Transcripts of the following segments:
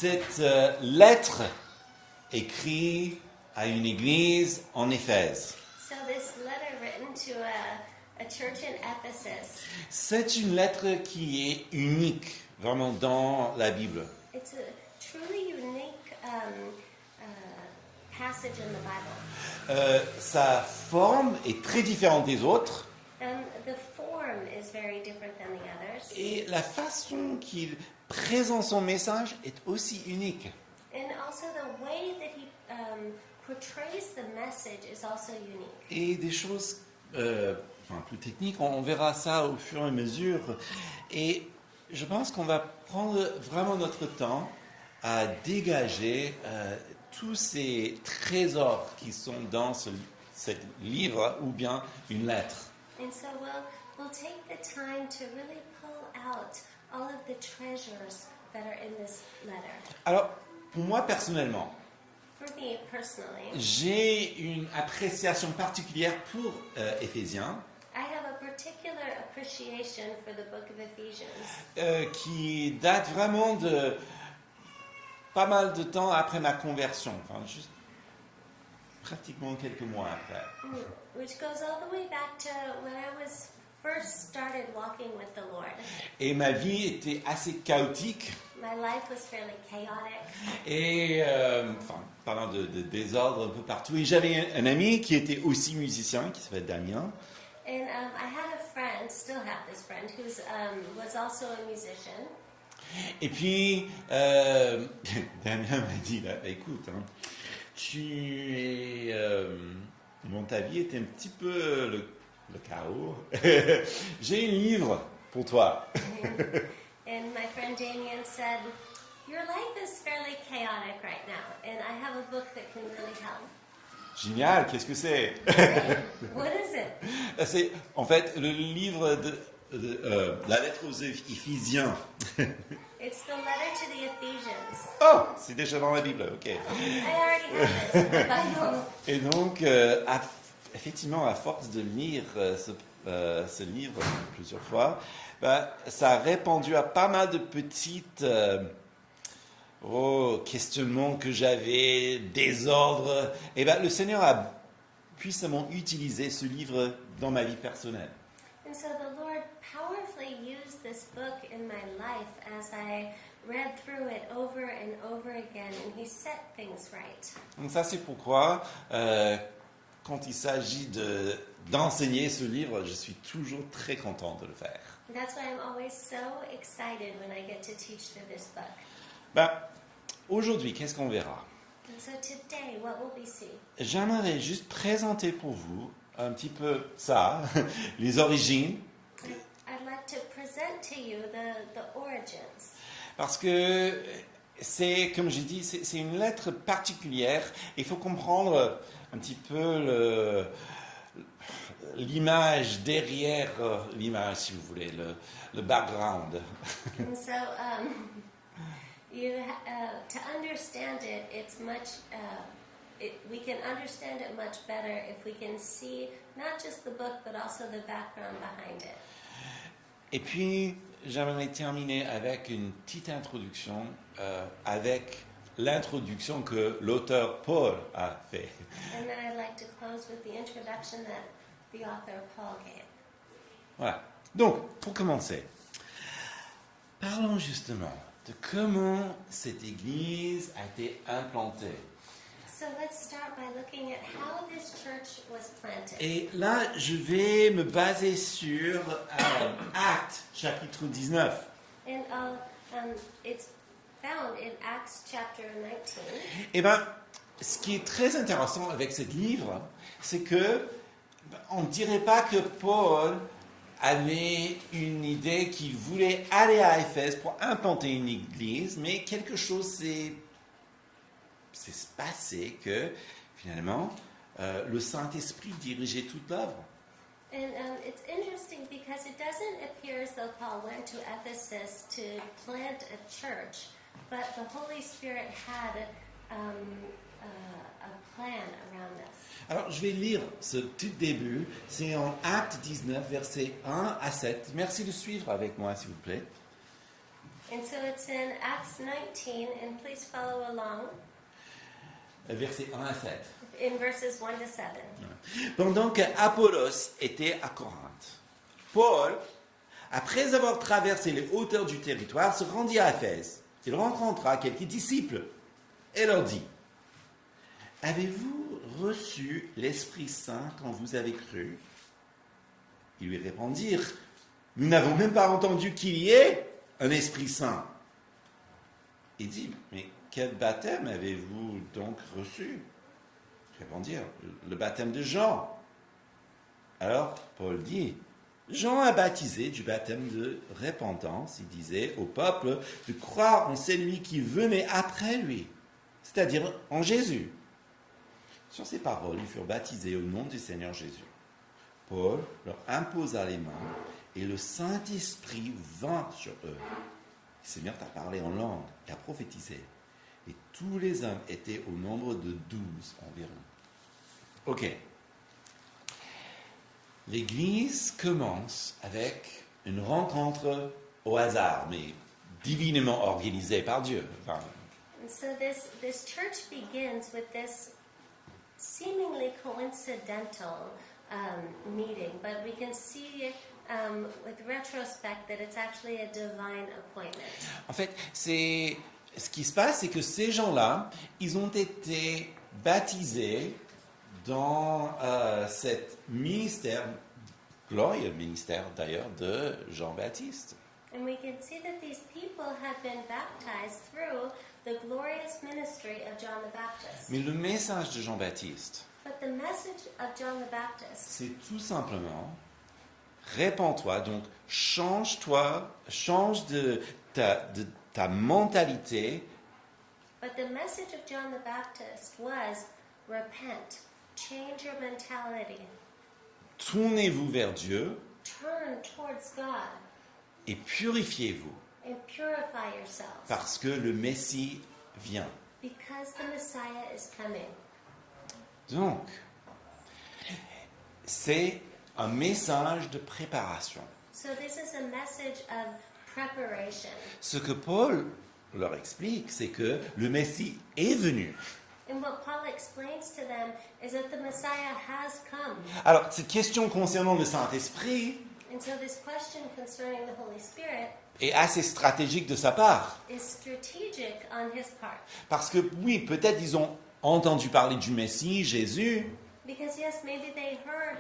cette lettre écrite à une église en Éphèse. So this letter written to a church in Ephesus, C'est une lettre qui est unique, vraiment, dans la Bible. it's a truly unique passage in the Bible. Sa forme est très différente des autres And the form is very different than the others. et la façon qu'il présente son message est aussi unique. And also the way that he portrays the message is also unique. Et des choses plus techniques, on verra ça au fur et à mesure. Et je pense qu'on va prendre vraiment notre temps à dégager tous ces trésors qui sont dans ce livre ou bien une lettre. And so we'll take the time to really pull out all of the treasures that are in this letter. Alors, pour moi personnellement, For me personally, j'ai une appréciation particulière pour Éphésiens, I have a particular appreciation for the book of Ephesians qui date vraiment de pas mal de temps après ma conversion, enfin juste pratiquement quelques mois après. which goes all the way back to when I was first started walking with the Lord. Et ma vie était assez chaotique My life was fairly chaotic. et parlant de désordre un peu partout. Et j'avais un ami qui était aussi musicien, qui s'appelle Damien. And I had a friend, still have this friend, who was also a musician. Et puis, Damien m'a dit, là, écoute, hein, ta vie était un petit peu le chaos. J'ai un livre pour toi. And my friend Damien said, your life is fairly chaotic right now, and I have a book that can really help. Génial, qu'est-ce que c'est? Great. What is it? C'est en fait le livre de la lettre aux Éphésiens. It's the letter to the Ephesians. Oh, c'est déjà dans la Bible, ok. I already have this in the Bible. Et donc, effectivement, à force de lire ce livre plusieurs fois, ça a répondu à pas mal de petites questionnements que j'avais, désordres. Et le Seigneur a puissamment utilisé ce livre dans ma vie personnelle. And so the Lord powerfully used this book in my life as I read through it over and over again, and He set things right. Donc ça, c'est pourquoi, quand il s'agit d'enseigner ce livre, je suis toujours très content de le faire. And that's why I'm always so excited when I get to teach through this book. Aujourd'hui, qu'est-ce qu'on verra? And so today, what will we see? J'aimerais juste présenter pour vous un petit peu ça, les origines, I'd like to present to you the origins. parce que c'est, comme j'ai dit, c'est une lettre particulière. Il faut comprendre un petit peu l'image derrière l'image, si vous voulez, le background. And so, to understand it, it's much. We can understand it much better if we can see not just the book, but also the background behind it. Et puis, j'aimerais terminer avec une petite introduction, avec l'introduction que l'auteur Paul a fait. And then I'd like to close with the introduction that the author Paul gave. Voilà. Donc, pour commencer, parlons justement de comment cette église a été implantée. So let's start by looking at how this church was planted. Et là, je vais me baser sur Actes chapitre 19. And it's found in Acts chapter 19. Eh ce qui est très intéressant avec ce livre, c'est que on ne dirait pas que Paul avait une idée qu'il voulait aller à Éphèse pour implanter une église, mais quelque chose s'est passé que finalement le Saint-Esprit dirigeait toute l'œuvre. And it's interesting because it doesn't appear as though Paul went to Ephesus to plant a church, but the Holy Spirit had a plan around this. Alors, je vais lire ce tout début. C'est en Actes 19, versets 1 à 7. Merci de suivre avec moi, s'il vous plaît. And so it's in Acts 19, and please follow along Versets 1 à 7. in verses 1 to 7. Pendant qu'Apollos était à Corinthe, Paul, après avoir traversé les hauteurs du territoire, se rendit à Éphèse. Il rencontra quelques disciples et leur dit, « Avez-vous reçu l'Esprit Saint quand vous avez cru ?» Ils lui répondirent, « Nous n'avons même pas entendu qu'il y ait un Esprit Saint. » Il dit, « Mais quel baptême avez-vous donc reçu ?» Ils répondirent, « Le baptême de Jean. » Alors Paul dit, Jean a baptisé du baptême de repentance, il disait au peuple de croire en celui qui venait après lui, c'est-à-dire en Jésus. Sur ces paroles, ils furent baptisés au nom du Seigneur Jésus. Paul leur imposa les mains et le Saint-Esprit vint sur eux. Ils se mirent à parler en langue et à prophétiser. Et tous les hommes étaient au nombre de 12 environ. Ok. L'Église commence avec une rencontre au hasard, mais divinement organisée par Dieu. Enfin, And so this church begins with this seemingly coincidental meeting, but we can see with retrospect that it's actually a divine appointment. en fait, ce qui se passe, c'est que ces gens-là, ils ont été baptisés dans cet ministère, glorieux ministère d'ailleurs, de Jean-Baptiste. And we can see that these people have been baptized through the glorious ministry of John the Baptist. Mais le message de Jean-Baptiste, But the message of John the Baptist c'est tout simplement, répands-toi, donc change-toi, change de ta mentalité, But the message of John the Baptist was repent, change your mentality, tournez-vous vers Dieu turn towards God, et purifiez-vous, and purify yourselves parce que le Messie vient. because the Messiah is coming. Donc, c'est un message de préparation. So this is a message of preparation. Ce que Paul leur explique, c'est que le Messie est venu. And what Paul explains to them is that the Messiah has come. Alors, cette question concernant le Saint-Esprit And so this question concerning the Holy Spirit est assez stratégique de sa part. is strategic on his part. Parce que oui, peut-être ils ont entendu parler du Messie, Jésus, Because yes, maybe they heard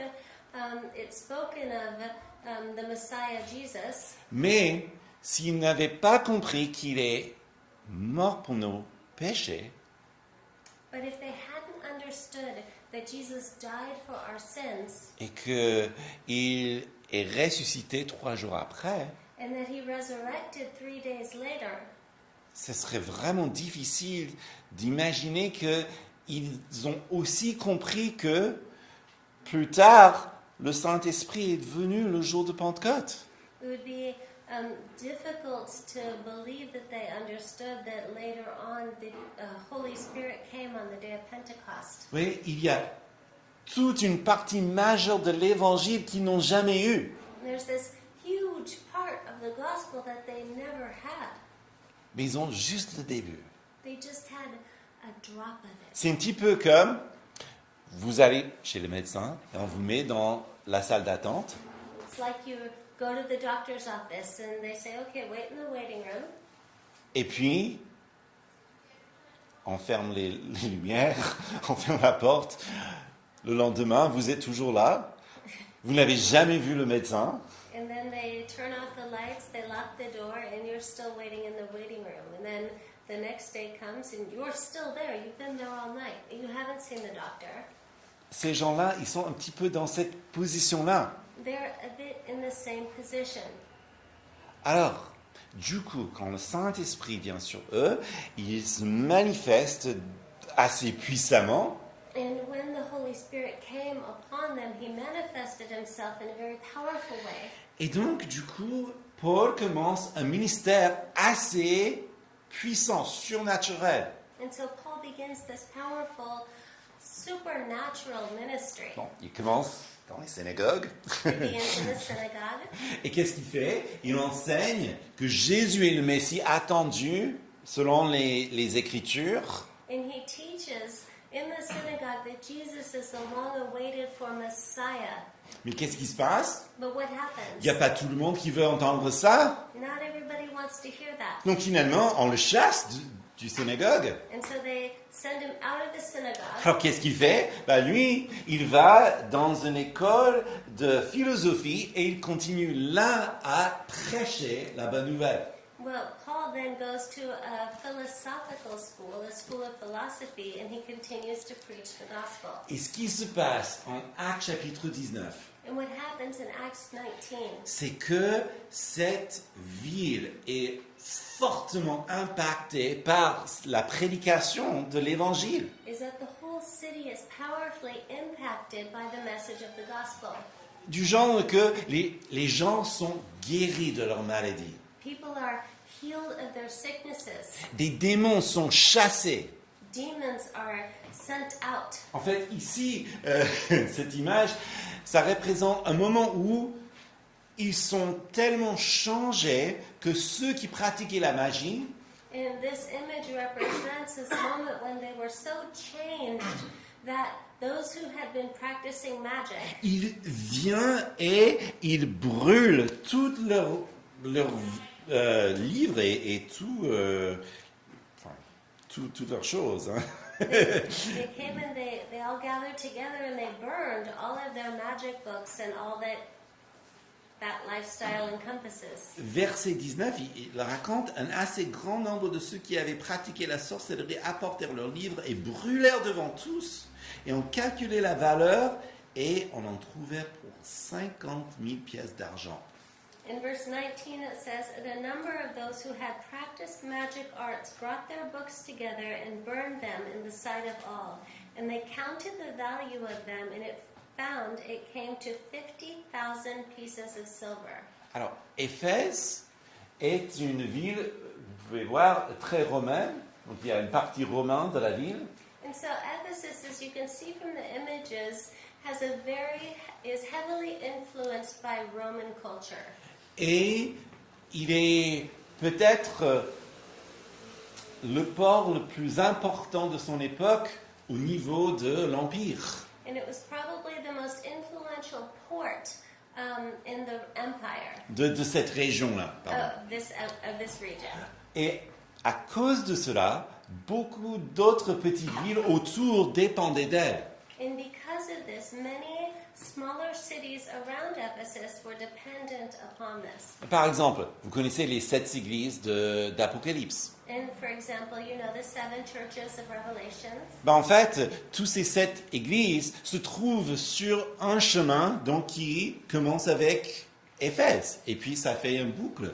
it spoken of the Messiah Jesus, mais s'ils n'avaient pas compris qu'il est mort pour nos péchés, but if they hadn't understood that Jesus died for our sins et qu'il est ressuscité 3 jours après, and that he resurrected 3 days later, ce serait vraiment difficile d'imaginer qu'ils ont aussi compris que plus tard, le Saint-Esprit est venu le jour de Pentecôte. it would be difficult to believe that they understood that later on the Holy Spirit came on the day of Pentecost. Oui, il y a toute une partie majeure de l'Évangile qu'ils n'ont jamais eue. There's this huge part of the gospel that they never had. Mais ils ont juste le début. They just had a drop of it. C'est un petit peu comme, vous allez chez le médecin et on vous met dans la salle d'attente. It's like you go to the doctor's office and they say, okay, wait in the waiting room. Et puis, on ferme les lumières, on ferme la porte. Le lendemain, vous êtes toujours là. Vous n'avez jamais vu le médecin. And then they turn off the lights, they lock the door, and you're still waiting in the waiting room. And then the next day comes and you're still there. You've been there all night. You haven't seen the doctor. Ces gens-là, ils sont un petit peu dans cette position-là. They're a bit in the same position. Alors, du coup, quand le Saint-Esprit vient sur eux, il se manifeste assez puissamment. And when the Holy Spirit came upon them, he manifested himself in a very powerful way. Et donc, du coup, Paul commence un ministère assez puissant, surnaturel. And so Paul begins this powerful, supernatural ministry. Bon, il commence dans les synagogues. He begins in the synagogue. Et qu'est-ce qu'il fait? Il enseigne que Jésus est le Messie attendu selon les Écritures. And he teaches in the synagogue that Jesus is the long-awaited for Messiah. Mais qu'est-ce qui se passe? But what Il n'y a happens? pas tout le monde qui veut entendre ça. Not everybody wants to hear that. Donc finalement, on le chasse du synagogue. And so they send him out of the synagogue. Alors qu'est-ce qu'il fait? Lui, il va dans une école de philosophie et il continue là à prêcher la bonne nouvelle. Well, Paul then goes to a philosophical school, a school of philosophy, and he continues to preach the gospel. Et ce qui se passe en Actes chapitre 19, And what happens in Acts 19 c'est que cette ville est fortement impactée par la prédication de l'évangile. is that the whole city is powerfully impacted by the message of the gospel. Du genre que les gens sont guéris de leur maladie. People are healed of their sicknesses. Des démons sont chassés. Demons are sent out. En fait, ici, cette image, ça représente un moment où ils sont tellement changés que ceux qui pratiquaient la magie, And this image represents this moment when they were so changed that those who had been practicing magic, ils viennent et ils brûlent tous leurs livres et toutes leurs choses. Hein. they came and they all gathered together and they burned all of their magic books and all that lifestyle encompasses. Verset 19, il raconte un assez grand nombre de ceux qui avaient pratiqué la sorcellerie apportèrent leurs livres et brûlèrent devant tous. Et on calculait la valeur et on en trouvait pour 50 000 pièces d'argent. In verse 19 it says, "The number of those who had practiced magic arts brought their books together and burned them in the sight of all. And they counted the value of them, and it came to 50,000 pieces of silver." Alors, Éphèse est une ville, vous pouvez voir, très romaine. Donc il y a une partie romaine de la ville. And so Ephesus, as you can see from the images, is heavily influenced by Roman culture. Et il est peut-être le port le plus important de son époque au niveau de l'Empire. And it was probably the most influential port in the empire De cette région-là. pardon. of this region. Et à cause de cela, beaucoup d'autres petites villes autour dépendaient d'elle. And because of this, many smaller cities around Ephesus were dependent upon this. Par exemple, vous connaissez les 7 églises d'Apocalypse. And for example, you know the 7 churches of Revelation. En fait, tous ces 7 églises se trouvent sur un chemin donc, qui commence avec Éphèse. Et puis ça fait une boucle.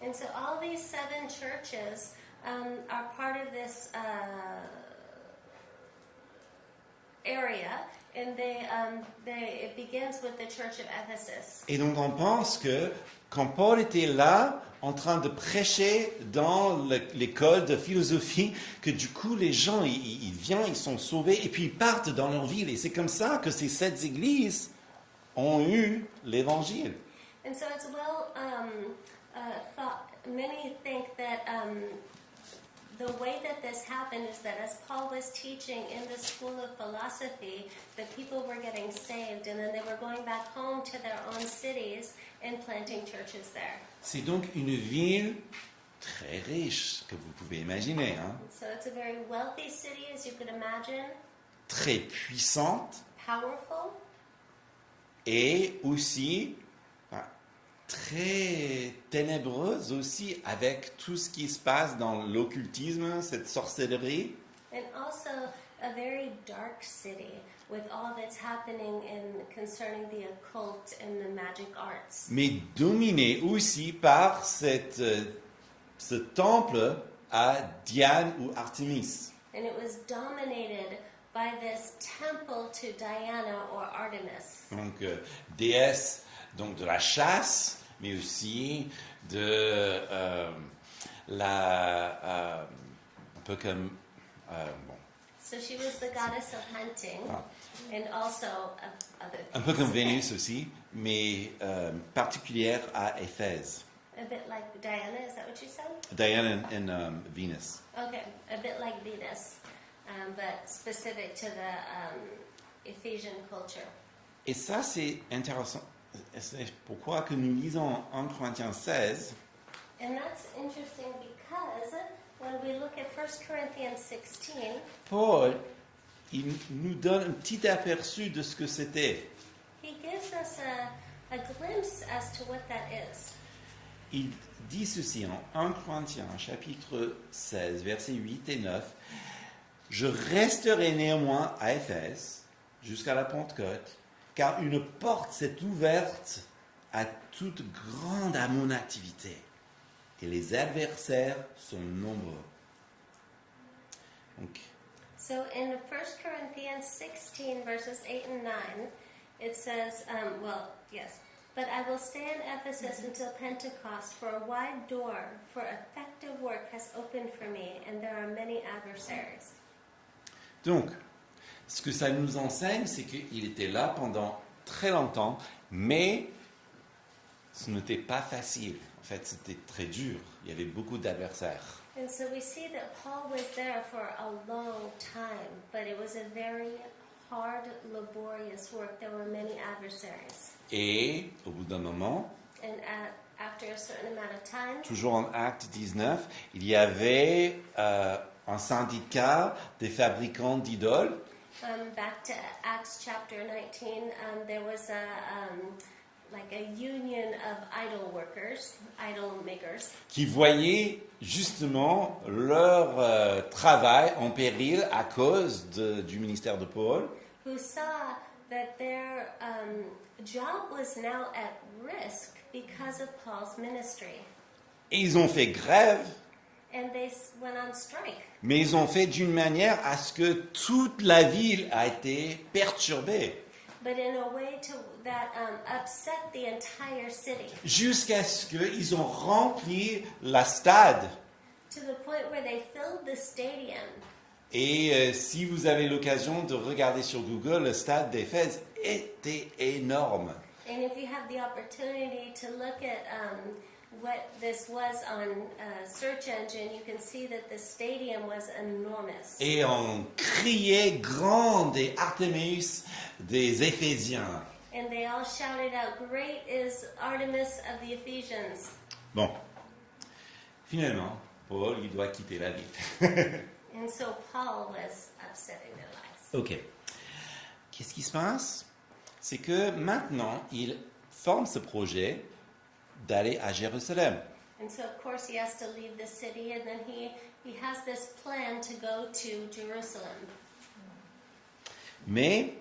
And so all these 7 churches are part of this area, and it begins with the church of Ephesus. Et donc on pense que quand Paul était là, en train de prêcher dans l'école de philosophie, que du coup les gens, ils viennent, ils sont sauvés, et puis ils partent dans leur ville. Et c'est comme ça que ces 7 églises ont eu l'évangile. And so it's well thought. Many think that the way that this happened is that as Paul was teaching in the school of philosophy, the people were getting saved, and then they were going back home to their own cities and planting churches there. C'est donc une ville très riche, que vous pouvez imaginer, hein? So it's a very wealthy city, as you could imagine, Très puissante powerful, et aussi très ténébreuse aussi avec tout ce qui se passe dans l'occultisme, cette sorcellerie. and also a very dark city with all that's happening concerning the occult and the magic arts. Mais dominé aussi par ce temple à Diane ou Artémis. And it was dominated by this temple to Diana or Artemis. Donc déesse donc de la chasse, mais aussi de un peu comme bon, So she was the goddess of hunting Ah. and also of other Un peu things. comme Vénus aussi, mais particulière à Éphèse. A bit like Diana, is that what you said? Diane and Venus. Okay, a bit like Venus, but specific to the Ephesian culture. Et ça, c'est intéressant. C'est pourquoi que nous lisons en 1 Corinthiens 16, And that's interesting because when we look at 1 Corinthians 16, Paul, il nous donne un petit aperçu de ce que c'était. he gives us a glimpse as to what that is. Il dit ceci en 1 Corinthiens, chapitre 16, versets 8 et 9. « Je resterai néanmoins à Éphèse jusqu'à la Pentecôte, car une porte s'est ouverte à toute grande à mon activité, et les adversaires sont nombreux. » Donc, So in 1 Corinthians 16, verses 8 and 9, it says, but I will stay in Ephesus until Pentecost, for a wide door for effective work has opened for me, and there are many adversaries. donc, ce que ça nous enseigne, c'est qu'il était là pendant très longtemps, mais ce n'était pas facile. En fait, c'était très dur. Il y avait beaucoup d'adversaires. And so we see that Paul was there for a long time, but it was a very hard, laborious work. There were many adversaries. Et au bout d'un moment, And after a certain amount of time, toujours en Acte 19, il y avait un syndicat des fabricants d'idoles back to Acts chapter 19, there was like a union of idol workers, idol makers, qui voyaient justement leur travail en péril à cause du ministère de Paul. who saw that their job was now at risk because of Paul's ministry. Et ils ont fait grève, And they went on strike. mais ils ont fait d'une manière à ce que toute la ville a été perturbée, But in a way that upset the entire city, jusqu'à ce qu'ils ont rempli la stade. to the point where they filled the stadium. Et si vous avez l'occasion de regarder sur Google, le stade d'Éphèse était énorme. And if you have the opportunity to look at what this was on search engine, you can see that the stadium was enormous. Et on criait grande et Artémis des Éphésiens. And they all shouted out, "Great is Artemis of the Ephesians." Bon, finalement, Paul, il doit quitter la ville. And so Paul was upsetting their lives. Ok. Qu'est-ce qui se passe? C'est que maintenant, il forme ce projet d'aller à Jérusalem. And so, of course, he has to leave the city, and then he has this plan to go to Jerusalem. Mais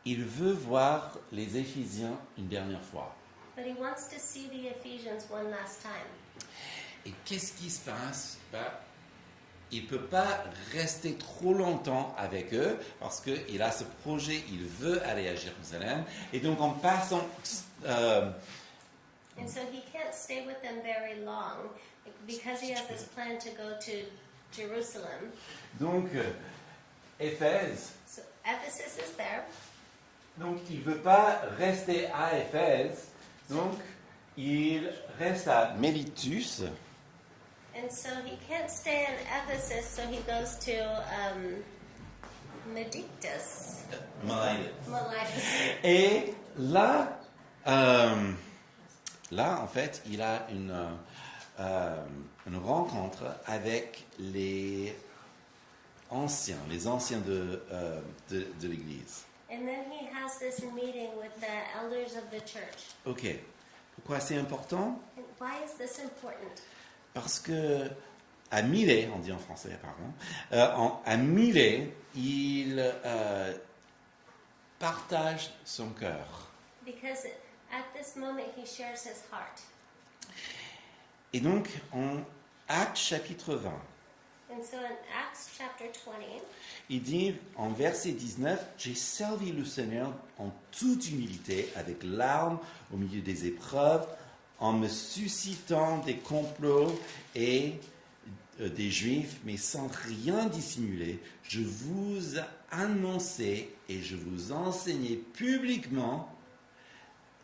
il veut voir les Éphésiens une dernière fois. But he wants to see the Ephesians one last time. Et qu'est-ce qui se passe? Il ne peut pas rester trop longtemps avec eux parce qu'il a ce projet, il veut aller à Jérusalem. Et donc en passant... And so he can't stay with them very long because he has this plan to go to Jerusalem. donc Éphèse, So Ephesus is there. donc il ne veut pas rester à Éphèse, donc il reste à Milétus. And so he can't stay in Ephesus, so he goes to Miletus. Et là, en fait, il a une rencontre avec les anciens de l'Église. And then he has this meeting with the elders of the church. Ok. Pourquoi c'est important? And why is this important? Parce que à Milet, on dit en français apparemment, à Milet, il partage son cœur. Because at this moment he shares his heart. Et donc, en Actes chapitre 20, And so in Acts chapter 20, il dit en verset 19, « J'ai servi le Seigneur en toute humilité, avec larmes au milieu des épreuves, en me suscitant des complots et des Juifs, mais sans rien dissimuler, je vous annonçais et je vous enseignais publiquement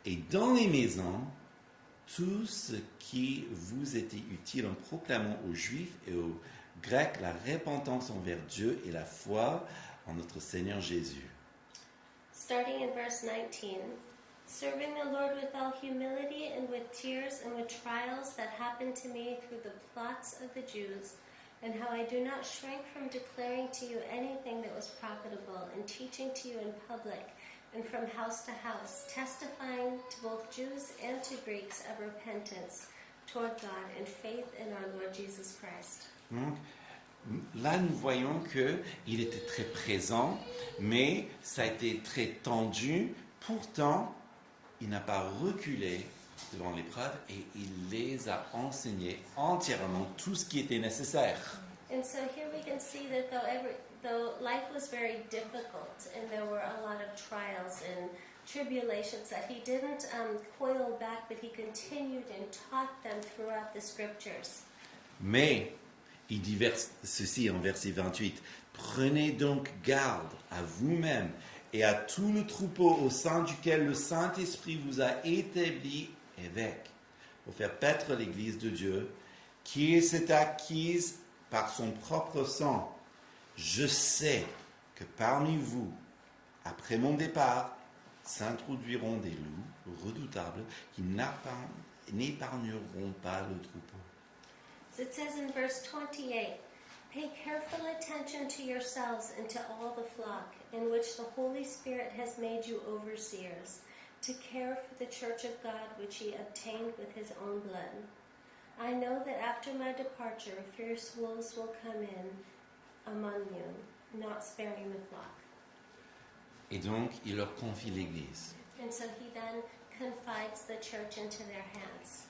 et dans les maisons tout ce qui vous était utile en proclamant aux Juifs et aux Grecs la repentance envers Dieu et la foi en notre Seigneur Jésus. Starting in verse 19, serving the Lord with all humility and with tears and with trials that happened to me through the plots of the Jews, and how I do not shrink from declaring to you anything that was profitable and teaching to you in public and from house to house, testifying to both Jews and to Greeks of repentance toward God and faith in our Lord Jesus Christ. Donc, là, nous voyons qu'il était très présent, mais ça a été très tendu. Pourtant, il n'a pas reculé devant l'épreuve et il les a enseignés entièrement tout ce qui était nécessaire. And so here we can see that though life was very difficult and there were a lot of trials and tribulations, that he didn't coil back, but he continued and taught them throughout the scriptures. Mais il dit ceci en verset 28. Prenez donc garde à vous-même et à tout le troupeau au sein duquel le Saint-Esprit vous a établi évêque, pour faire paître l'Église de Dieu, qui s'est acquise par son propre sang. Je sais que parmi vous, après mon départ, s'introduiront des loups redoutables qui n'épargneront pas le troupeau. So it says in verse 28, pay careful attention to yourselves and to all the flock, in which the Holy Spirit has made you overseers, to care for the church of God which he obtained with his own blood. I know that after my departure, fierce wolves will come in among you, not sparing the flock. Et donc, il leur confie l'Église. And so he then confides the church into their hands.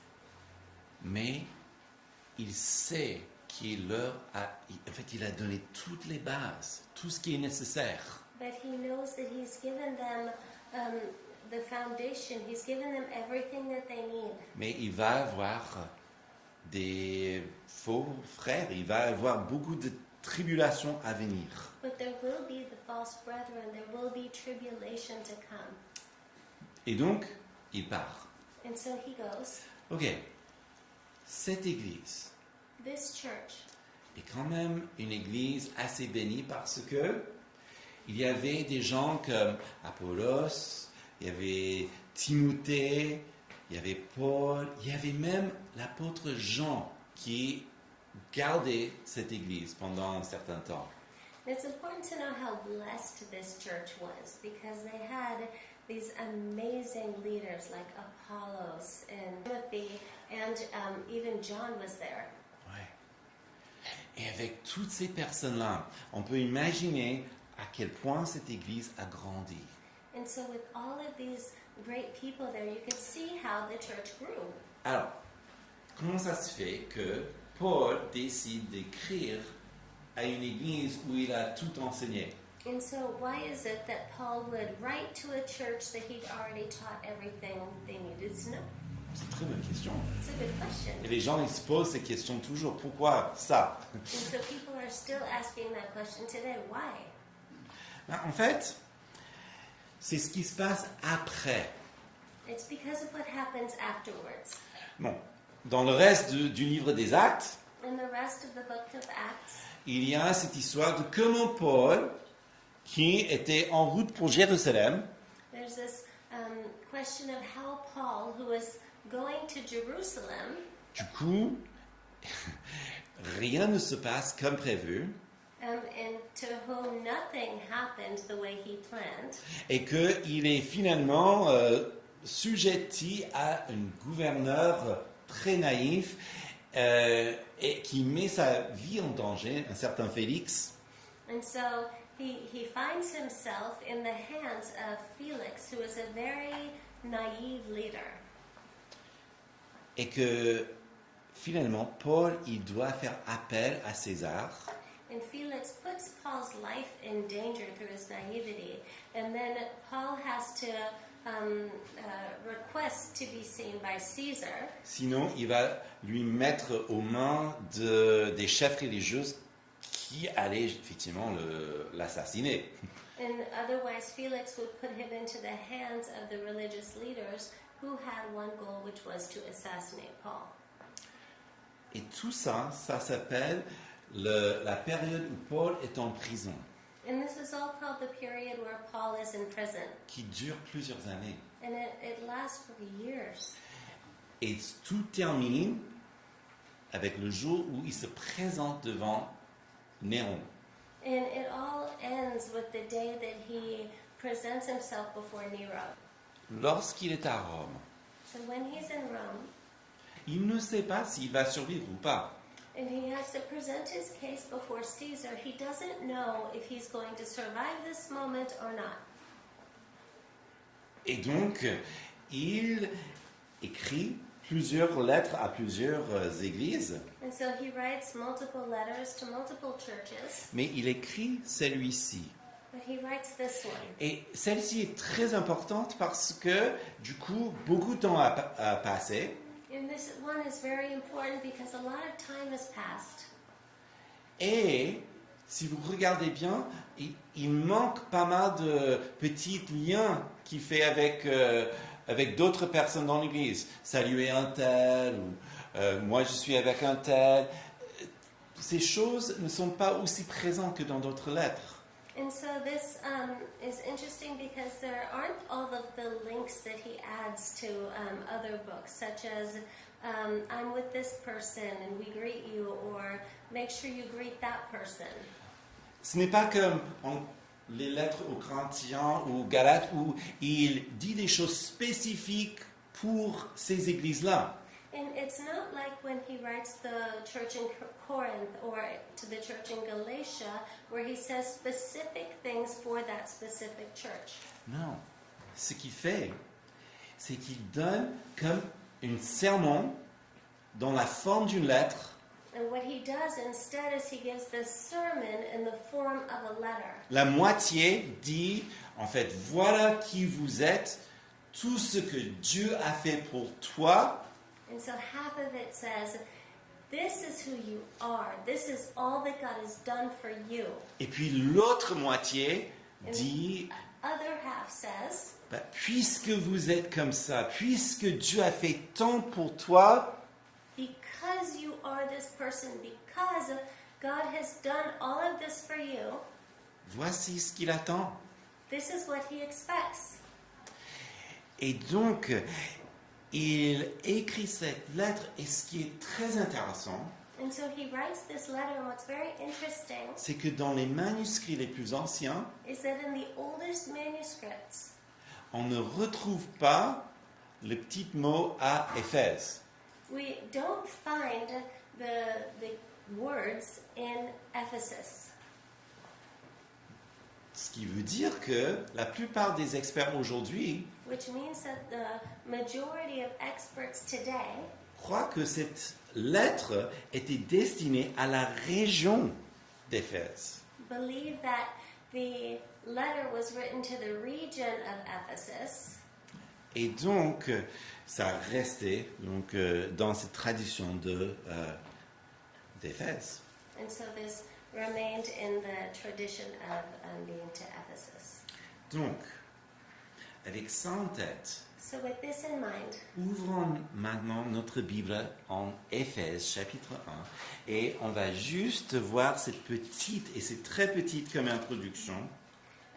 Mais il sait qu'il leur a... En fait, il a donné toutes les bases, tout ce qui est nécessaire. But he knows that he's given them the foundation. He's given them everything that they need. Mais il va avoir des faux frères, il va avoir beaucoup de tribulations à venir. But there will be the false brethren. There will be tribulation to come. Et donc, il part. And so he goes. Ok, cette église This church est quand même une église assez bénie parce que il y avait des gens comme Apollos, il y avait Timothée, il y avait Paul, il y avait même l'apôtre Jean qui gardait cette église pendant un certain temps. It's important to know how blessed this church was because they had these amazing leaders like Apollos and Timothy, and even John was there. Ouais. Et avec toutes ces personnes-là, on peut imaginer à quel point cette église a grandi. And so with all of these great people there, you can see how the church grew. Alors, comment ça se fait que Paul décide d'écrire à une église où il a tout enseigné? And so why is it that Paul would write to a church that he'd already taught everything they needed to know? C'est une très bonne question. It's a good question. Et les gens ils se posent ces questions toujours. Pourquoi ça? And so people are still asking that question today. Why? Ben, en fait, c'est ce qui se passe après. It's because of what happens afterwards. Bon, dans le reste du livre des Actes, In the rest of the book of Acts, il y a cette histoire de comment Paul, qui était en route pour Jérusalem, there's this question of how Paul, who was going to Jerusalem, du coup, rien ne se passe comme prévu, and to whom nothing happened the way he planned, et qu'il est finalement sujetti à un gouverneur très naïf et qui met sa vie en danger, un certain Félix. and so he finds himself in the hands of Felix, who is a very naive leader. Et que finalement, Paul, il doit faire appel à César. And Felix puts Paul's life in danger through his naivety, and then Paul has to request to be seen by Caesar. Sinon, il va lui mettre aux mains des chefs religieux qui allaient effectivement l'assassiner. And otherwise, Felix would put him into the hands of the religious leaders who had one goal, which was to assassinate Paul. Et tout ça, ça s'appelle la période où Paul est en prison, And this is all called the period where Paul is in prison. qui dure plusieurs années. And it lasts for years. Et tout termine avec le jour où il se présente devant Néron. And it all ends with the day that he presents himself before Nero. Lorsqu'il est à Rome, So when he's in Rome, il ne sait pas s'il va survivre ou pas. and he has to present his case before Caesar, he doesn't know if he's going to survive this moment or not. Et donc, il écrit plusieurs lettres à plusieurs églises, And so he writes multiple letters to multiple churches, mais il écrit celui-ci. but he writes this one. Et celle-ci est très importante parce que, du coup, beaucoup de temps a passé. And this one is very important because a lot of time has passed. Et si vous regardez bien, il manque pas mal de petits liens qu'il fait avec d'autres personnes dans l'Église. Saluer un tel, ou moi je suis avec un tel. Ces choses ne sont pas aussi présentes que dans d'autres lettres. And so this is interesting because there aren't all of the links that he adds to other books, such as I'm with this person and we greet you, or make sure you greet that person. Ce n'est pas comme les lettres aux Corinthiens ou aux Galates où il dit des choses spécifiques pour ces églises-là. And it's not like when he writes the church in Corinth or to the church in Galatia, where he says specific things for that specific church. Non. Ce qu'il fait, c'est qu'il donne comme un sermon dans la forme d'une lettre. And what he does instead is he gives this sermon in the form of a letter. La moitié dit, en fait, voilà qui vous êtes, tout ce que Dieu a fait pour toi. And so half of it says, this is who you are. This is all that God has done for you. Et puis l'autre moitié dit, Other half says, bah, puisque vous êtes comme ça, puisque Dieu a fait tant pour toi, because you are this person, because God has done all of this for you, voici ce qu'il attend. this is what he expects. Et donc, il écrit cette lettre, et ce qui est très intéressant, And so he writes this letter, and what's very interesting c'est que dans les manuscrits les plus anciens, is that in the oldest manuscripts, on ne retrouve pas le petit mot à Éphèse. we don't find the words in Ephesus. Ce qui veut dire que la plupart des experts aujourd'hui Which means that the majority of experts today croient que cette lettre était destinée à la région d'Éphèse. believe that the letter was written to the region of Ephesus, Et donc, ça restait donc, dans cette tradition d'Éphèse. and so this remained in the tradition of being to Ephesus. Donc, avec ça en tête, So with this in mind, ouvrons maintenant notre Bible en Éphèse chapitre 1 et on va juste voir cette petite, et c'est très petite comme introduction,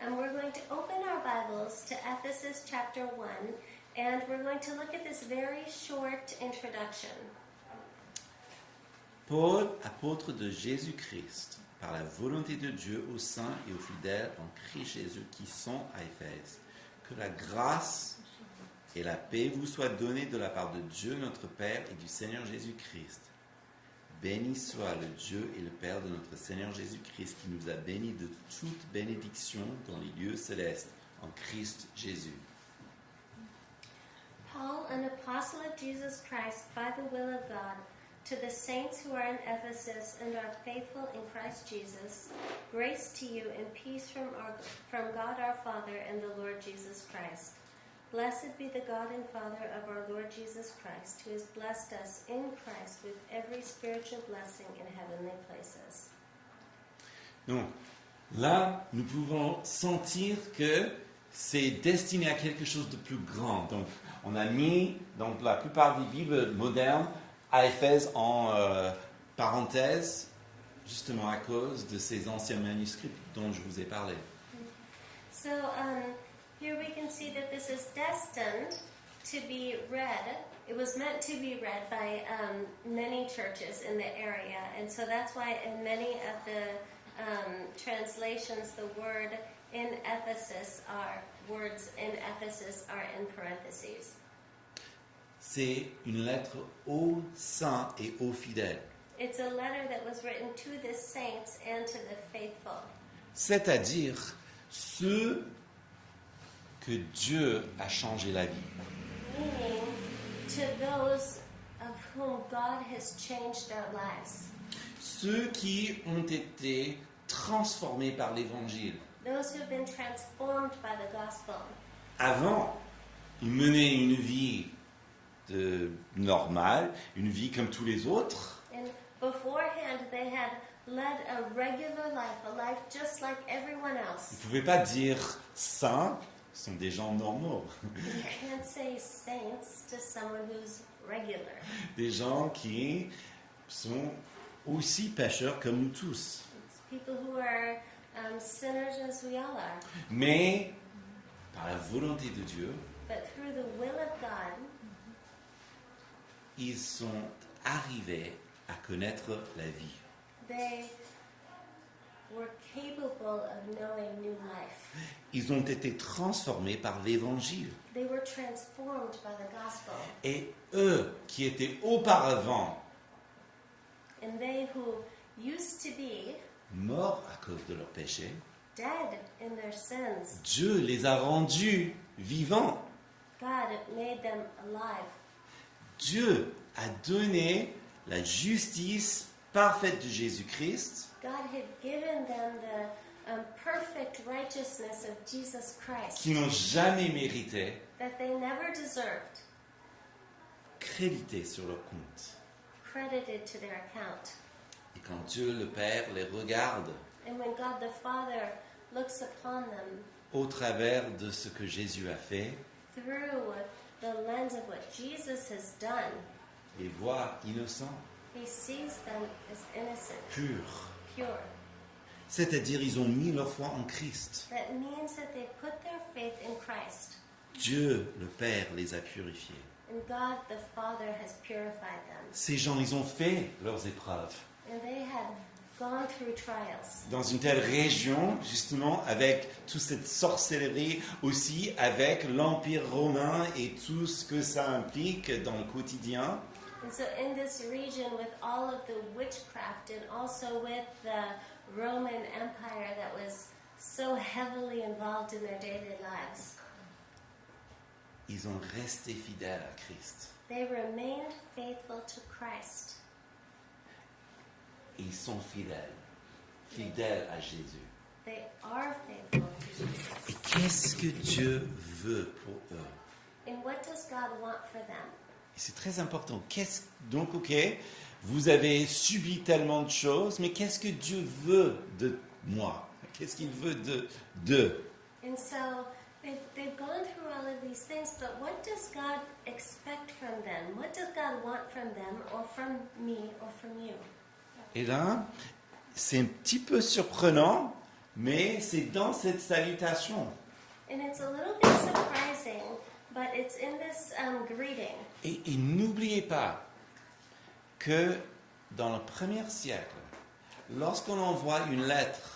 and we're going to open our Bibles to Ephesus chapter 1, and we're going to look at this very short introduction. Paul, apôtre de Jésus-Christ, par la volonté de Dieu aux saints et aux fidèles en Christ Jésus qui sont à Éphèse, que la grâce et la paix vous soient données de la part de Dieu notre Père et du Seigneur Jésus-Christ. Béni soit le Dieu et le Père de notre Seigneur Jésus-Christ qui nous a bénis de toute bénédiction dans les lieux célestes en Christ Jésus. Paul, an apostle of Jesus Christ by the will of God, to the saints who are in Ephesus and are faithful in Christ Jesus, grace to you and peace from God our Father and the Lord Jesus Christ. Blessed be the God and Father of our Lord Jesus Christ, who has blessed us in Christ with every spiritual blessing in heavenly places. Donc, là, nous pouvons sentir que c'est destiné à quelque chose de plus grand. Donc, on a mis, donc la plupart des Bibles modernes, à Éphèse en parenthèse, justement à cause de ces anciens manuscrits dont je vous ai parlé. So here we can see that this is destined to be read. It was meant to be read by many churches in the area, and so that's why in many of the translations, the word in Ephesus are words in Ephesus are in parentheses. C'est une lettre aux saints et aux fidèles. It's a letter that was written to the saints and to the faithful. C'est-à-dire ceux que Dieu a changé la vie. Meaning to those of whom God has changed their lives. Ceux qui ont été transformés par l'Évangile. Those who have been transformed by the gospel. Avant, ils menaient une vie normale, une vie comme tous les autres. And beforehand, they had led a regular life, a life just like everyone Ils else. ne pouvaient pas dire saints, ce sont des gens normaux. You can't say saints to someone who's regular. Des gens qui sont aussi pécheurs comme nous tous. It's people who are sinners as we all are. Mais, par la volonté de Dieu, But through the will of God, ils sont arrivés à connaître la vie. they were capable of knowing new life. Ils ont été transformés par l'Évangile. They were transformed by the gospel. Et eux, qui étaient auparavant And they who used to be morts à cause de leurs péchés, dead in their sins, Dieu les a rendus vivants. God made them alive. Dieu a donné la justice parfaite de Jésus-Christ God had given them the perfect righteousness of Jesus Christ qu'ils n'ont jamais mérité, that they never deserved, crédité sur leur compte. credited to their account. Et quand Dieu le Père les regarde And when God the Father looks upon them au travers de ce que Jésus a fait, through the lens of what Jesus has done, les voit innocents, he sees them as innocent, purs. pure. C'est-à-dire ils ont mis leur foi en Christ. That means that they put their faith in Christ. Dieu, le Père, les a purifiés. And God the Father has purified them. Ces gens, ils ont fait leurs épreuves. And they had gone through trials. Dans une telle région, justement, avec toute cette sorcellerie, aussi avec l'Empire romain et tout ce que ça implique dans le quotidien, And so in this region with all of the witchcraft and also with the Roman Empire that was so heavily involved in their daily lives, ils ont resté fidèles à Christ. they remained faithful to Christ. Et ils sont fidèles, fidèles à Jésus. They are faithful to Jesus. Et qu'est-ce que Dieu veut pour eux? And what does God want for them? Et c'est très important. Donc, ok, vous avez subi tellement de choses, mais qu'est-ce que Dieu veut de moi? Qu'est-ce qu'il veut d'eux? And so they've gone through all of these things, but what does God expect from them? What does God want from them or from me or from you? Et là, c'est un petit peu surprenant, mais c'est dans cette salutation. And it's a little bit surprising, but it's in this greeting. Et n'oubliez pas que dans le premier siècle, lorsqu'on envoie une lettre,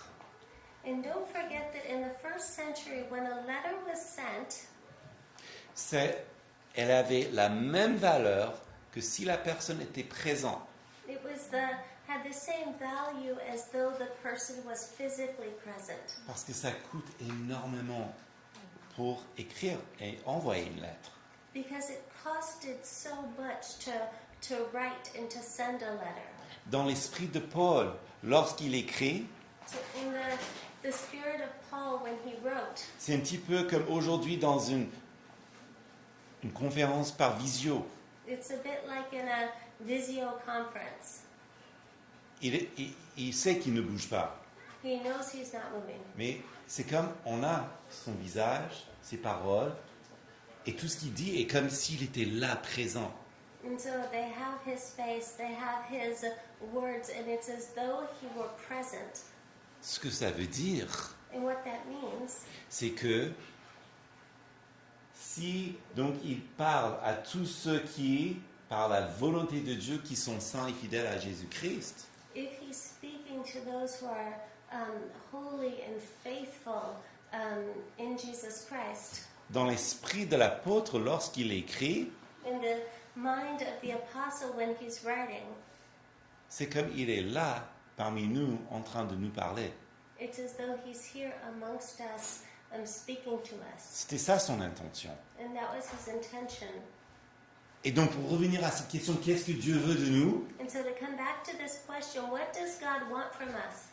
And don't forget that in the first century, when a letter was sent, elle avait la même valeur que si la personne était présente. it had the same value as though the person was physically present. Parce que ça coûte énormément pour écrire et envoyer une lettre. Because it costed so much to write and to send a letter. Dans l'esprit de Paul, lorsqu'il écrit, So in the spirit of Paul when he wrote, c'est un petit peu comme aujourd'hui dans une une conférence par visio. It's a bit like in a visio conference. Il sait qu'il ne bouge pas. He knows he's not moving. Mais c'est comme on a son visage, ses paroles, et tout ce qu'il dit est comme s'il était là, présent. And so they have his face, they have his words, and it's as though he were present. Ce que ça veut dire, And what that means c'est que si donc il parle à tous ceux qui, par la volonté de Dieu, qui sont saints et fidèles à Jésus-Christ, if he's speaking to those who are holy and faithful in Jesus Christ, dans l'esprit de l'apôtre, lorsqu'il écrit, in the mind of the apostle when he's writing, c'est comme il est là, parmi nous, en train de nous parler. it's as though he's here amongst us speaking to us. C'était ça son intention. And that was his intention. Et donc, pour revenir à cette question, qu'est-ce que Dieu veut de nous? And so to come back to this question, what does God want from us?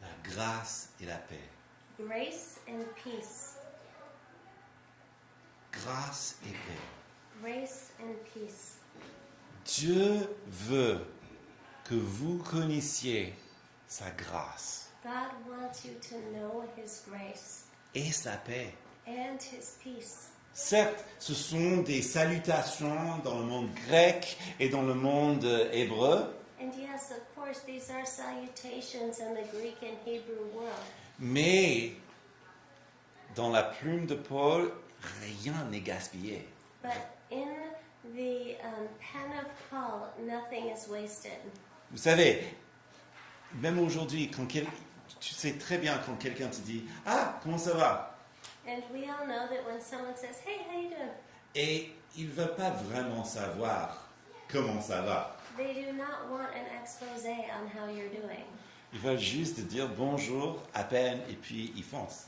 La grâce et la paix. Grace and peace. Grâce et paix. Grace and peace. Dieu veut que vous connaissiez sa grâce God wants you to know his grace et sa paix. and his peace. Certes, ce sont des salutations dans le monde grec et dans le monde hébreu, And yes, of course, these are salutations in the Greek and Hebrew world. mais dans la plume de Paul, rien n'est gaspillé. But in the pen of Paul, nothing is wasted. Vous savez, même aujourd'hui, tu sais très bien quand quelqu'un te dit « Ah, comment ça va ?» And we all know that when someone says, hey, how you doing? Et il ne veut pas vraiment savoir comment ça va. They do not want an expose on how you're doing. Ils veulent juste dire bonjour à peine et puis ils foncent.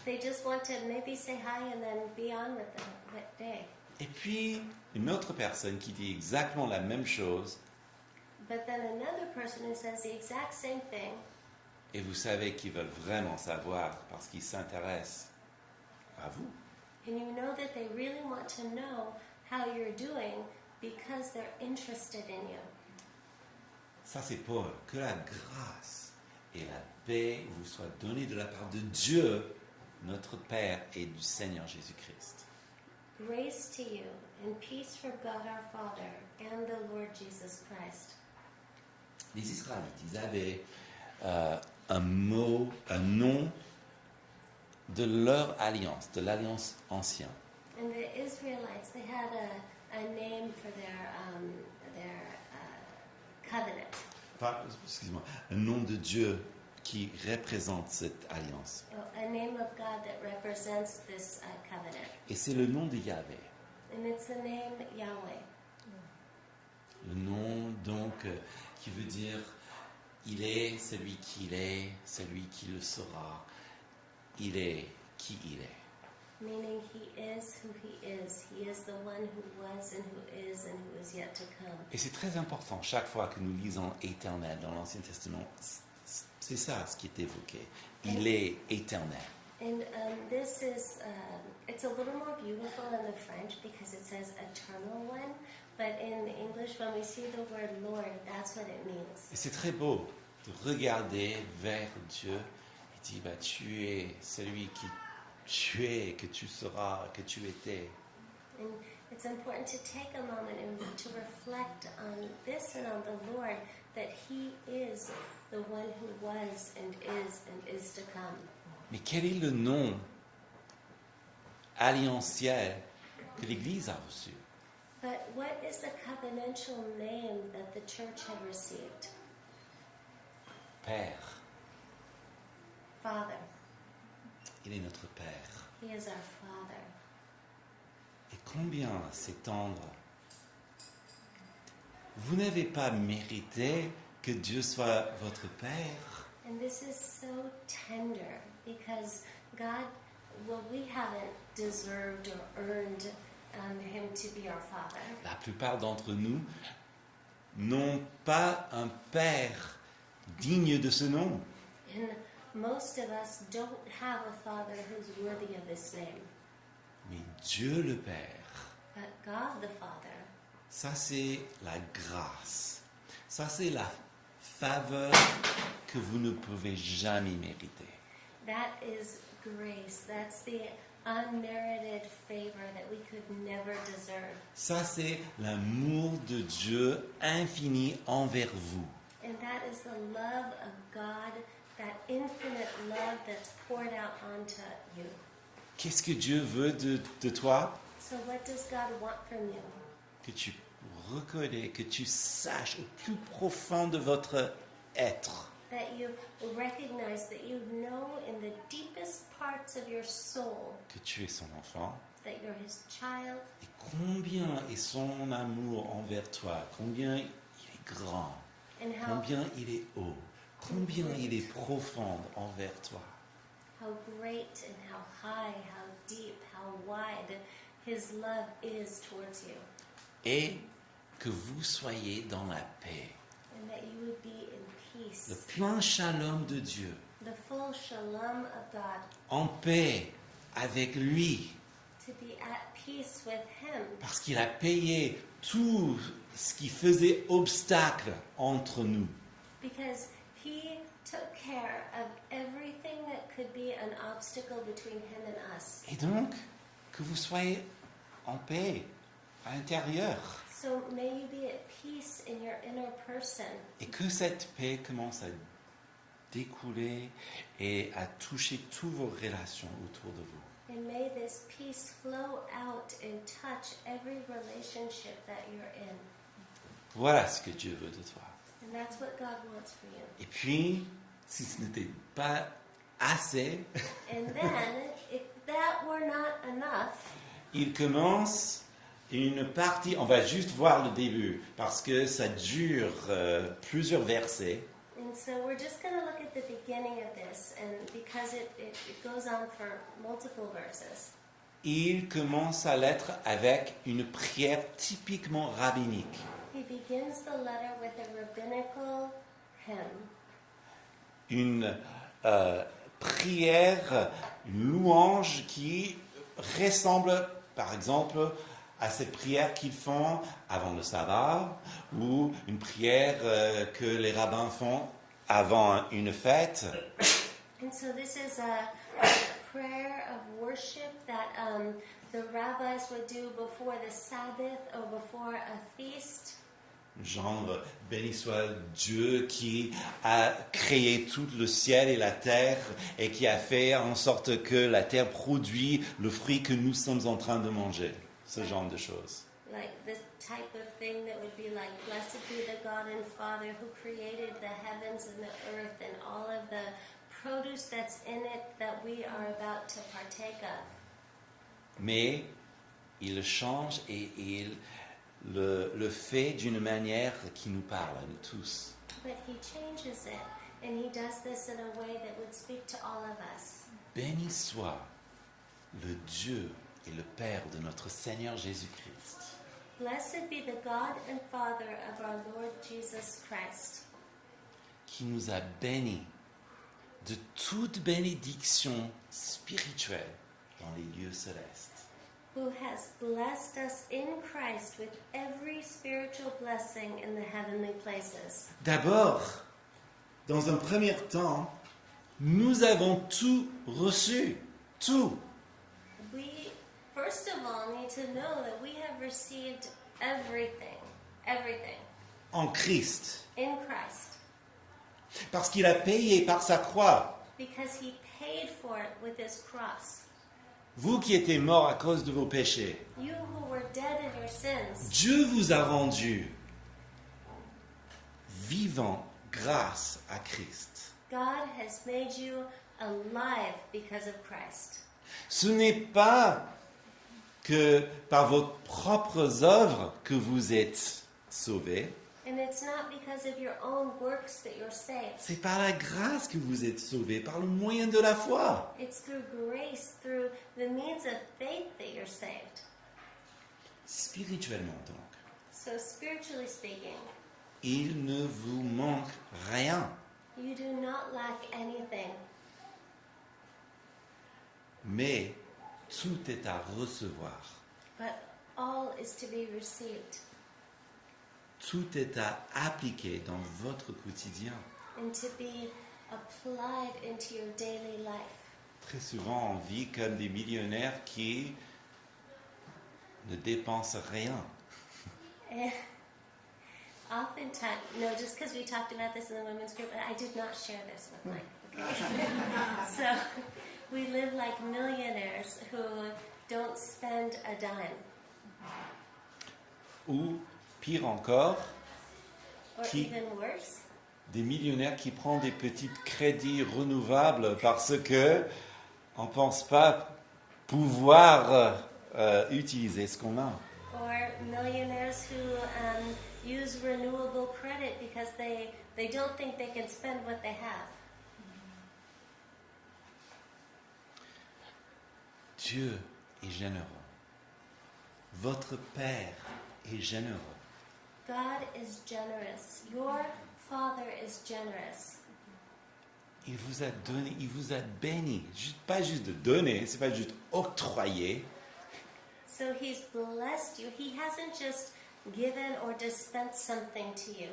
They just want to maybe say hi and then be on with the day. Et puis une autre personne qui dit exactement la même chose But then another person who says the exact same thing, et vous savez qu'ils veulent vraiment savoir parce qu'ils s'intéressent à vous. and you know that they really want to know how you're doing because they're interested in you. Ça c'est Paul. Que la grâce et la paix vous soient données de la part de Dieu, notre Père et du Seigneur Jésus-Christ. Grace to you and peace from God our Father and the Lord Jesus Christ. Les Israélites, ils avaient un nom de leur alliance, de l'alliance ancienne. And the Israelites, they had a name for their covenant. Enfin, excuse-moi, un nom de Dieu qui représente cette alliance. A name of God that represents this covenant. Et c'est le nom de Yahvé. And it's the name Yahweh. Le nom donc qui veut dire il est celui qu'il est, celui qui le sera. Il est qui il est. Meaning he is who he is. He is the one who was and who is yet to come. Et c'est très important chaque fois que nous lisons éternel dans l'Ancien Testament. C'est ça ce qui est évoqué. Il est éternel. And this is, it's a little more beautiful in the French because it says eternal one. But in English, when we see the word Lord, that's what it means. Et c'est très beau de regarder vers Dieu et dire bah, tu es celui qui tu es, que tu seras, que tu étais. And it's important to take a moment and to reflect on this and on the Lord, that he is the one who was and is to come. Mais quel est le nom alliantiel que l'Église a reçu? But what is the covenantal name that the church had received? Père. Father. Il est notre Père. He is our Father. Et combien c'est tendre. Vous n'avez pas mérité que Dieu soit votre Père. And this is so tender because God, well, we haven't deserved or earned him to be our Father. La plupart d'entre nous n'ont pas un Père digne de ce nom. And most of us don't have a Father who's worthy of this name. Mais Dieu le Père But God the Father, ça c'est la grâce. Ça c'est la faveur que vous ne pouvez jamais mériter. that is grace. That's the unmerited favor that we could never deserve. Ça c'est l'amour de Dieu infini envers vous. And that is the love of God, that infinite love that's poured out onto you. Qu'est-ce que Dieu veut de toi? So what does God want from you? Que tu reconnais, que tu saches au plus profond de votre être That you recognize, that you know in the deepest parts of your soul que tu es son enfant that you're His child, et combien est son amour envers toi, combien il est grand, and how combien il est haut, combien il est profond envers toi. great and how high, how deep, how wide His love is towards you. Et que vous soyez dans la paix, And that you would be in le peace. plein shalom de Dieu, The full shalom of God. en paix avec lui, To be at peace with Him. parce qu'il a payé tout ce qui faisait obstacle entre nous. Because He took care of everything that could be an obstacle between Him and us. Et donc, que vous soyez en paix à l'intérieur. So may you be at peace in your inner person. Et que cette paix commence à découler et à toucher toutes vos relations autour de vous. And may this peace flow out and touch every relationship that you're in. Voilà ce que Dieu veut de toi. And that's what God wants for you. Et puis, si ce n'était pas assez, And then, if that were not enough, il commence une partie, on va juste voir le début, parce que ça dure plusieurs versets. and so we're just going to look at the beginning of this, and because it goes on for multiple verses. Il commence sa lettre avec une prière typiquement rabbinique. He begins the letter with a rabbinical hymn, Une prière, une louange qui ressemble, par exemple, à cette prière qu'ils font avant le sabbat ou une prière que les rabbins font avant une fête. and so this is a prayer of worship that the rabbis would do before the Sabbath or before a feast. Genre, béni soit Dieu qui a créé tout le ciel et la terre et qui a fait en sorte que la terre produit le fruit que nous sommes en train de manger. Ce genre de choses. Like this type of thing that would be like, blessed be the God and Father who created the heavens and the earth and all of the produce that's in it that we are about to partake of. Mais il change et il le fait d'une manière qui nous parle à nous tous. But He changes it, and He does this in a way that would speak to all of us. Béni soit le Dieu et le Père de notre Seigneur Jésus-Christ, Blessed be the God and Father of our Lord Jesus Christ, qui nous a bénis de toute bénédiction spirituelle dans les lieux célestes. who has blessed us in Christ with every spiritual blessing in the heavenly places. D'abord, dans un premier temps, nous avons tout reçu, tout. We, first of all, need to know that we have received everything En Christ, in Christ, parce qu'il a payé par sa croix. because He paid for it with His cross. Vous qui étiez morts à cause de vos péchés, You who were dead in your sins, Dieu vous a rendu vivants grâce à Christ. God has made you alive because of Christ. Ce n'est pas que par vos propres œuvres que vous êtes sauvés, And it's not because of your own works that you're saved. c'est par la grâce que vous êtes sauvés, par le moyen de la foi. It's through grace, through the means of faith that you're saved. Spirituellement donc, So spiritually speaking, il ne vous manque rien. you do not lack anything, Mais tout est à recevoir. but all is to be received Tout est à appliquer dans votre quotidien. and to be applied into your daily life. Très souvent, on vit comme des millionnaires qui ne dépensent rien. And oftentimes, no, just because we talked about this in the women's group, I did not share this with Mike. Okay? So we live like millionaires who don't spend a dime. Ou, pire encore, Or Qui- even worse, des millionnaires qui prennent des petits crédits renouvelables parce que on ne pense pas pouvoir utiliser ce qu'on a. or millionaires who use renewable credit because they don't think they can spend what they have. Dieu est généreux. Votre Père est généreux. God is generous. Your Father is generous. Il vous a donné, il vous a béni. Pas juste de donner, c'est pas juste octroyer. So He's blessed you. He hasn't just given or dispensed something to you,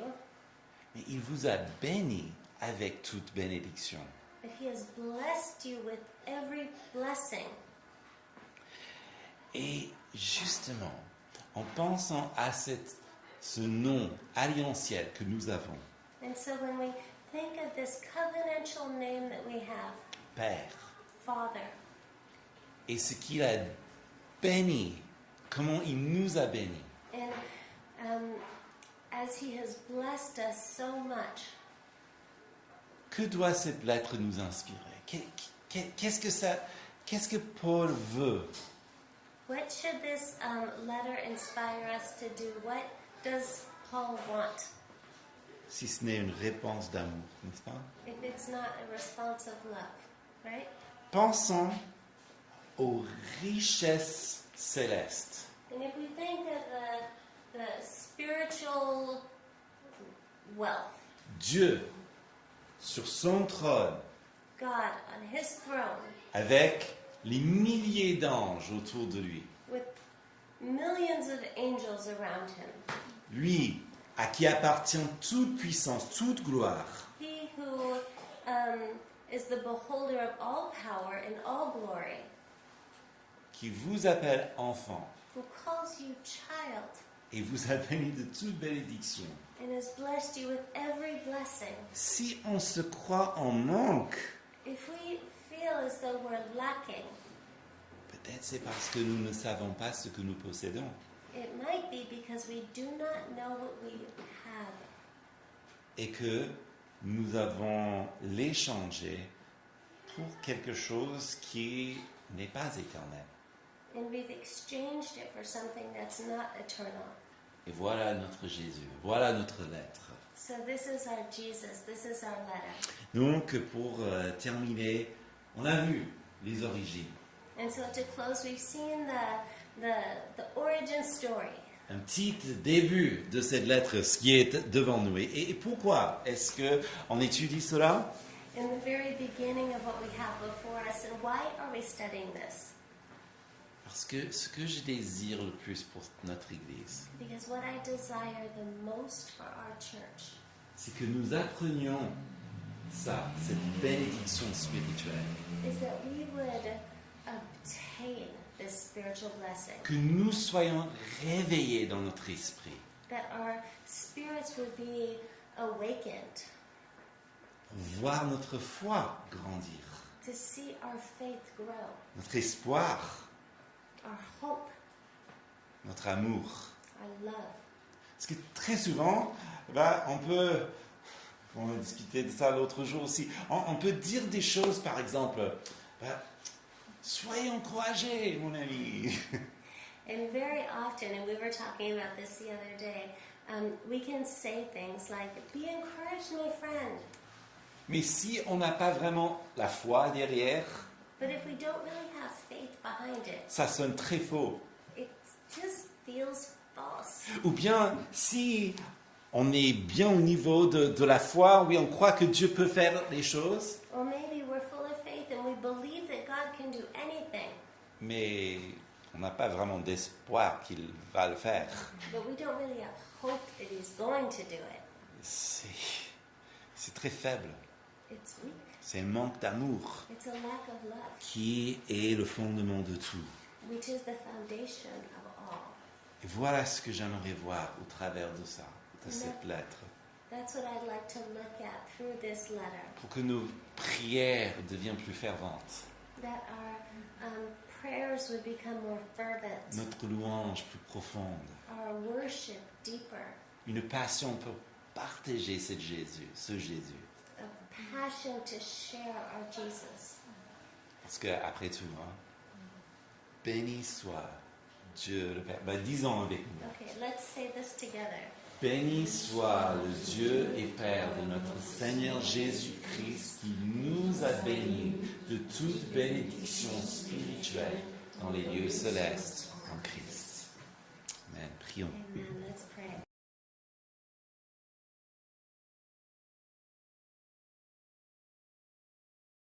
Mais il vous a béni avec toute bénédiction. but He has blessed you with every blessing. Et justement, en pensant à ce nom alliantiel que nous avons, And so when we think of this covenantal name that we have, Père, Father, et ce qu'il a béni, comment il nous a bénis, and as He has blessed us so much, que doit cette lettre nous inspirer? Qu'est-ce que Paul veut? what should this letter inspire us to do? What does Paul want? Si ce n'est une réponse d'amour, n'est-ce pas? If it's not a response of love, right? Pensons aux richesses célestes. And if we think of the spiritual wealth, Dieu sur son trône, God on His throne, avec les milliers d'anges autour de lui. with millions of angels around Him, Lui, à qui appartient toute puissance, toute gloire, He who is the beholder of all power and all glory, qui vous appelle enfant who calls you child et vous a béni de toute bénédiction. and has blessed you with every blessing. Si on se croit en manque, If we feel as though we're lacking, peut-être c'est parce que nous ne savons pas ce que nous possédons. it might be because we do not know what we have, Et que nous avons l'échangé pour quelque chose qui n'est pas éternel. and we've exchanged it for something that's not eternal. Et voilà notre Jésus, voilà notre lettre. So this is our Jesus, this is our letter. Donc pour terminer, on a vu les origines, And so to close, we've seen the origin story. un petit début de cette lettre, ce qui est devant nous. Et pourquoi est-ce qu'on étudie cela? In the very beginning of what we have before us, and why are we studying this? Parce que ce que je désire le plus pour notre Église, Because what I desire the most for our church c'est que nous apprenions ça, cette bénédiction spirituelle. is that we would obtain this spiritual blessing, Que nous soyons réveillés dans notre esprit that our spirits would be awakened pour voir notre foi grandir, to see our faith grow, notre espoir, our hope, notre amour. our love. Parce que très souvent, on a discuté de ça l'autre jour aussi, on peut dire des choses, par exemple, soyez encouragés, mon ami. And very often, and we were talking about this the other day, we can say things like, be encouraged, my friend. Mais si on n'a pas vraiment la foi derrière, But if we don't really have faith behind it, ça sonne très faux. it just feels false. Ou bien, si on est bien au niveau de la foi, oui, on croit que Dieu peut faire les choses, Or maybe we're full of faith and we believe that God can do anything, mais on n'a pas vraiment d'espoir qu'il va le faire. but we don't really have hope that He's going to do it. C'est très faible. It's weak. C'est un manque d'amour It's a lack of love, qui est le fondement de tout. which is the foundation of all. Et voilà ce que j'aimerais voir au travers de ça, de cette lettre. That's what I'd like to look at through this letter. Pour que nos prières deviennent plus ferventes, That our prayers would become more fervent, notre louange plus profonde, our worship deeper, une passion pour partager ce Jésus. a passion to share our Jesus. Parce qu'après tout, béni soit Dieu le Père. Disons avec nous. Okay, let's say this together. Béni soit le Dieu et Père de notre Seigneur Jésus-Christ qui nous a bénis de toute bénédiction spirituelle dans les lieux célestes en Christ. Amen. Prions. Amen. Let's pray.